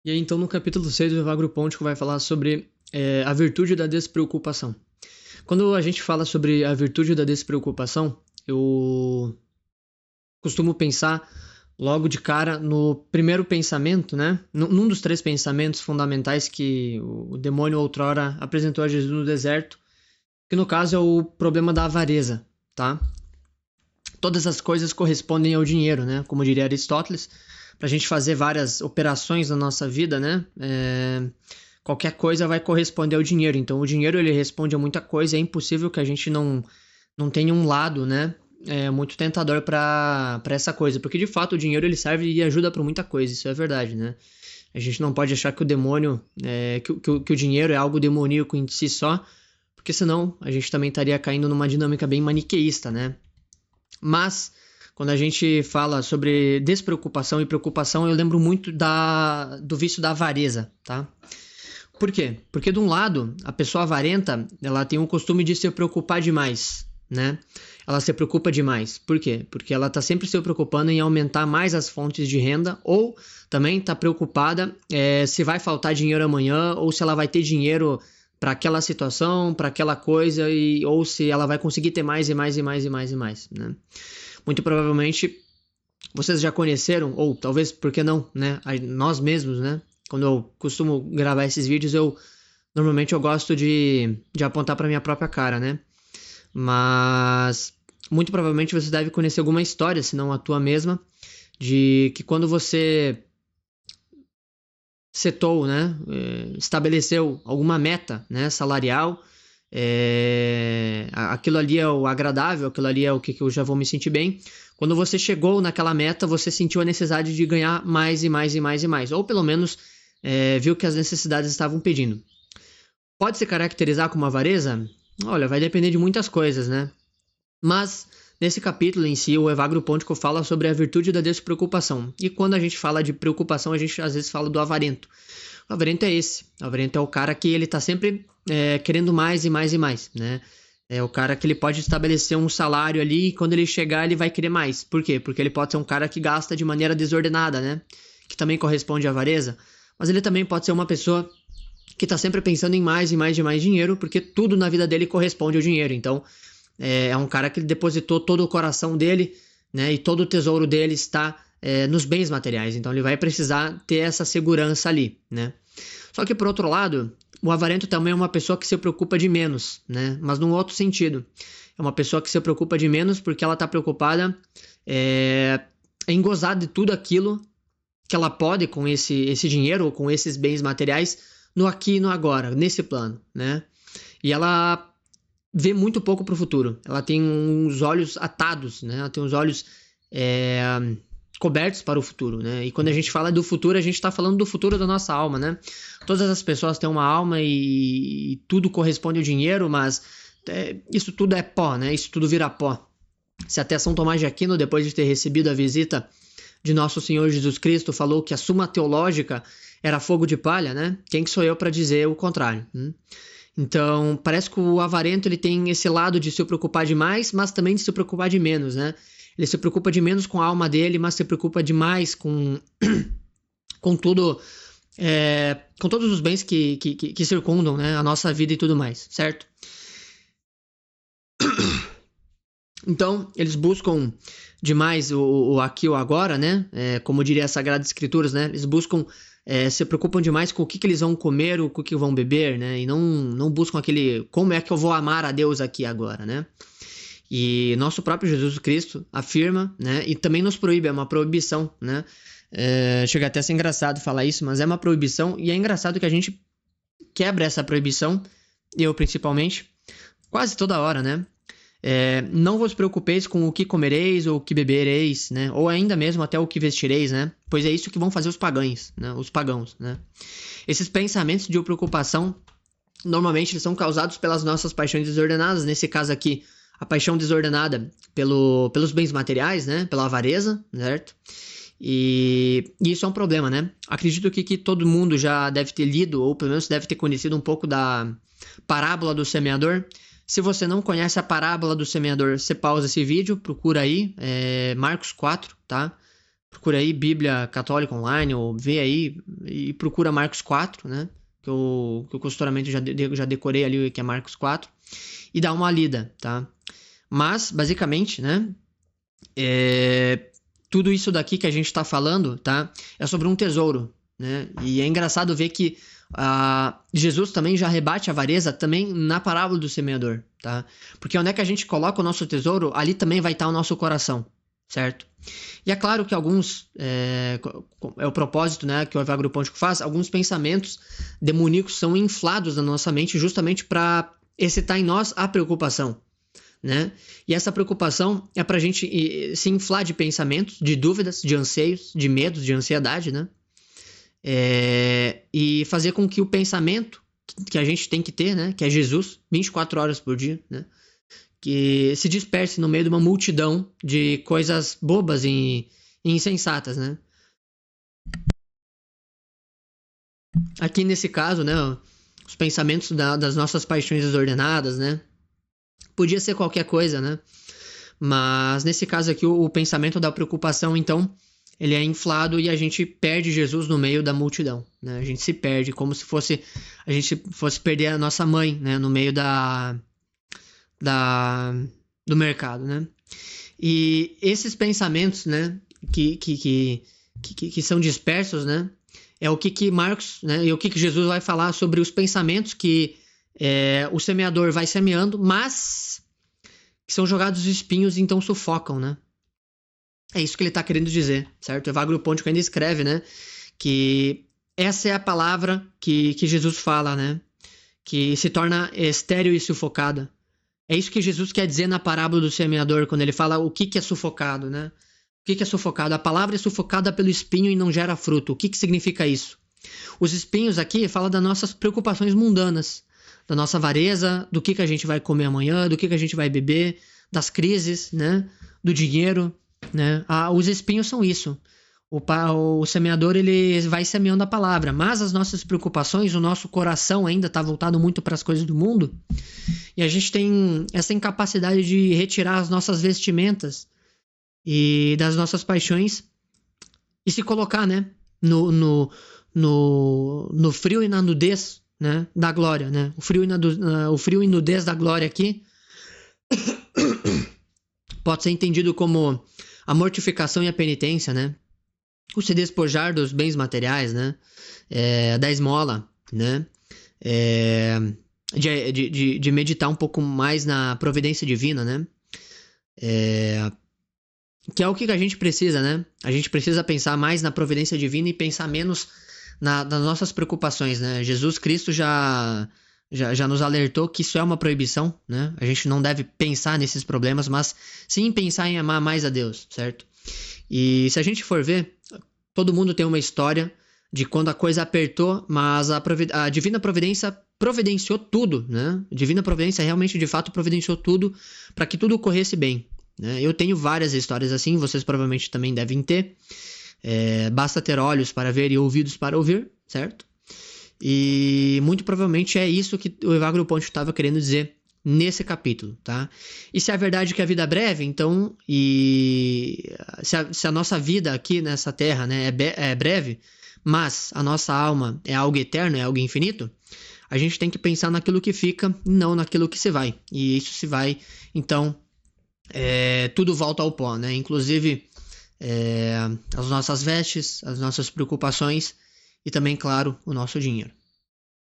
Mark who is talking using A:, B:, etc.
A: E aí, então, no capítulo 6, o Evagro Pontico vai falar sobre a virtude da despreocupação. Quando a gente fala sobre a virtude da despreocupação, eu costumo pensar logo de cara no primeiro pensamento, né? Num dos três pensamentos fundamentais que o demônio outrora apresentou a Jesus no deserto, que no caso é o problema da avareza, tá? Todas as coisas correspondem ao dinheiro, né? Como diria Aristóteles, para a gente fazer várias operações na nossa vida, né? Qualquer coisa vai corresponder ao dinheiro. Então, o dinheiro ele responde a muita coisa. É impossível que a gente não tenha um lado, né? Muito tentador para essa coisa, porque de fato o dinheiro ele serve e ajuda para muita coisa. Isso é verdade, né? A gente não pode achar que o demônio, que o dinheiro é algo demoníaco em si só, porque senão a gente também estaria caindo numa dinâmica bem maniqueísta, né? Mas quando a gente fala sobre despreocupação e preocupação, eu lembro muito do vício da avareza, tá? Por quê? Porque de um lado, a pessoa avarenta, ela tem o costume de se preocupar demais, né? Ela se preocupa demais. Por quê? Porque ela está sempre se preocupando em aumentar mais as fontes de renda, ou também está preocupada se vai faltar dinheiro amanhã, ou se ela vai ter dinheiro para aquela situação, para aquela coisa, ou se ela vai conseguir ter mais e mais e mais e mais e mais, né? Muito provavelmente vocês já conheceram, ou talvez, por que não, né? Nós mesmos, né? Quando eu costumo gravar esses vídeos, normalmente eu gosto de apontar para minha própria cara, né? Mas muito provavelmente você deve conhecer alguma história, se não a tua mesma, de que quando você setou, né? Estabeleceu alguma meta, né? Salarial, aquilo ali é o agradável, aquilo ali é o que eu já vou me sentir bem. Quando você chegou naquela meta, você sentiu a necessidade de ganhar mais e mais e mais e mais, ou pelo menos viu que as necessidades estavam pedindo. Pode se caracterizar como avareza? Olha, vai depender de muitas coisas, né? Mas nesse capítulo em si, o Evagro Pontico fala sobre a virtude da despreocupação. E quando a gente fala de preocupação, a gente às vezes fala do avarento. O avarento é esse. O avarento é o cara que ele tá sempre querendo mais e mais e mais, né? É o cara que ele pode estabelecer um salário ali e quando ele chegar ele vai querer mais. Por quê? Porque ele pode ser um cara que gasta de maneira desordenada, né? Que também corresponde à avareza. Mas ele também pode ser uma pessoa que tá sempre pensando em mais e mais e mais dinheiro, porque tudo na vida dele corresponde ao dinheiro. Então, é um cara que depositou todo o coração dele, né? E todo o tesouro dele está nos bens materiais. Então, ele vai precisar ter essa segurança ali, né? Só que, por outro lado, o avarento também é uma pessoa que se preocupa de menos, né? Mas num outro sentido. É uma pessoa que se preocupa de menos porque ela está preocupada em gozar de tudo aquilo que ela pode com esse dinheiro ou com esses bens materiais no aqui e no agora, nesse plano, né? E ela vê muito pouco para o futuro. Ela tem uns olhos atados, né? Ela tem os olhos cobertos para o futuro, né? E quando a gente fala do futuro, a gente está falando do futuro da nossa alma, né? Todas as pessoas têm uma alma e tudo corresponde ao dinheiro, mas isso tudo é pó, né? Isso tudo vira pó. Se até São Tomás de Aquino, depois de ter recebido a visita de Nosso Senhor Jesus Cristo, falou que a Suma Teológica era fogo de palha, né? Quem que sou eu para dizer o contrário? Então, parece que o avarento ele tem esse lado de se preocupar demais, mas também de se preocupar de menos, né? Ele se preocupa de menos com a alma dele, mas se preocupa demais com tudo, com todos os bens que circundam, né, a nossa vida e tudo mais, certo? Então, eles buscam demais o aqui e o agora, né? Como diria as Sagradas Escrituras, né? Eles buscam, se preocupam demais com o que eles vão comer, o que vão beber, né? E não buscam aquele, como é que eu vou amar a Deus aqui agora, né? E nosso próprio Jesus Cristo afirma, né? E também nos proíbe, é uma proibição, né? Chega até a ser engraçado falar isso, mas é uma proibição e é engraçado que a gente quebra essa proibição, eu principalmente, quase toda hora, né? Não vos preocupeis com o que comereis ou o que bebereis, né? Ou ainda mesmo até o que vestireis, né? Pois é isso que vão fazer os pagãos, né? Os pagãos, né? Esses pensamentos de preocupação, normalmente eles são causados pelas nossas paixões desordenadas. Nesse caso aqui, a paixão desordenada pelos bens materiais, né? Pela avareza, certo? E isso é um problema, né? Acredito que todo mundo já deve ter lido, ou pelo menos deve ter conhecido um pouco da parábola do semeador. Se você não conhece a parábola do semeador, você pausa esse vídeo, procura aí, Marcos 4, tá? procura aí Bíblia Católica Online, ou vê aí e procura Marcos 4, né? Que eu costuramente já decorei ali, que é Marcos 4, e dá uma lida, tá? Mas, basicamente, né? Tudo isso daqui que a gente está falando, tá? É sobre um tesouro, né? E é engraçado ver que Jesus também já rebate a avareza também na parábola do semeador, tá? Porque onde é que a gente coloca o nosso tesouro, ali também vai estar o nosso coração, certo? E é claro que alguns, é o propósito, né, que o Evagro Pontico faz, alguns pensamentos demoníacos são inflados na nossa mente justamente para excitar em nós a preocupação, né? E essa preocupação é para a gente se inflar de pensamentos, de dúvidas, de anseios, de medos, de ansiedade, né? E fazer com que o pensamento que a gente tem que ter, né, que é Jesus, 24 horas por dia, né, que se disperse no meio de uma multidão de coisas bobas e insensatas, né? Aqui nesse caso, né, os pensamentos das nossas paixões desordenadas, né? Podia ser qualquer coisa, né? Mas nesse caso aqui, o pensamento da preocupação, então, ele é inflado e a gente perde Jesus no meio da multidão, né? A gente se perde como se a gente fosse perder a nossa mãe, né? No meio do mercado, né? E esses pensamentos, né? Que são dispersos, né? É o que Marcos, né? E o que Jesus vai falar sobre os pensamentos que o semeador vai semeando, mas que são jogados espinhos e então sufocam, né? É isso que ele está querendo dizer, certo? Evagro Pontico ainda escreve, né? Que essa é a palavra que Jesus fala, né? Que se torna estéril e sufocada. É isso que Jesus quer dizer na parábola do semeador, quando ele fala o que é sufocado, né? O que é sufocado? A palavra é sufocada pelo espinho e não gera fruto. O que significa isso? Os espinhos aqui falam das nossas preocupações mundanas, da nossa avareza, do que a gente vai comer amanhã, do que a gente vai beber, das crises, né? Do dinheiro, né? Os espinhos são isso. O semeador, ele vai semeando a palavra, mas as nossas preocupações, o nosso coração ainda está voltado muito para as coisas do mundo, e a gente tem essa incapacidade de retirar as nossas vestimentas e das nossas paixões e se colocar, né, no frio e na nudez, né, da glória, né? O frio e nudez da glória aqui pode ser entendido como a mortificação e a penitência, né? O se despojar dos bens materiais, né? Da esmola, né? De meditar um pouco mais na providência divina, né? Que é o que a gente precisa, né? A gente precisa pensar mais na providência divina e pensar menos nas nossas preocupações, né? Jesus Cristo já nos alertou que isso é uma proibição, né? A gente não deve pensar nesses problemas, mas sim pensar em amar mais a Deus, certo? E se a gente for ver, todo mundo tem uma história de quando a coisa apertou, mas a Divina Providência providenciou tudo, né? A Divina Providência realmente, de fato, providenciou tudo para que tudo corresse bem, né? Eu tenho várias histórias assim, vocês provavelmente também devem ter. Basta ter olhos para ver e ouvidos para ouvir, certo? E muito provavelmente é isso que o Evagro Pontico estava querendo dizer nesse capítulo, tá? E se é verdade que a vida é breve, então, se a nossa vida aqui nessa terra, né, é breve, mas a nossa alma é algo eterno, é algo infinito, a gente tem que pensar naquilo que fica, não naquilo que se vai. E isso se vai, então, tudo volta ao pó, né? Inclusive as nossas vestes, as nossas preocupações e também, claro, o nosso dinheiro.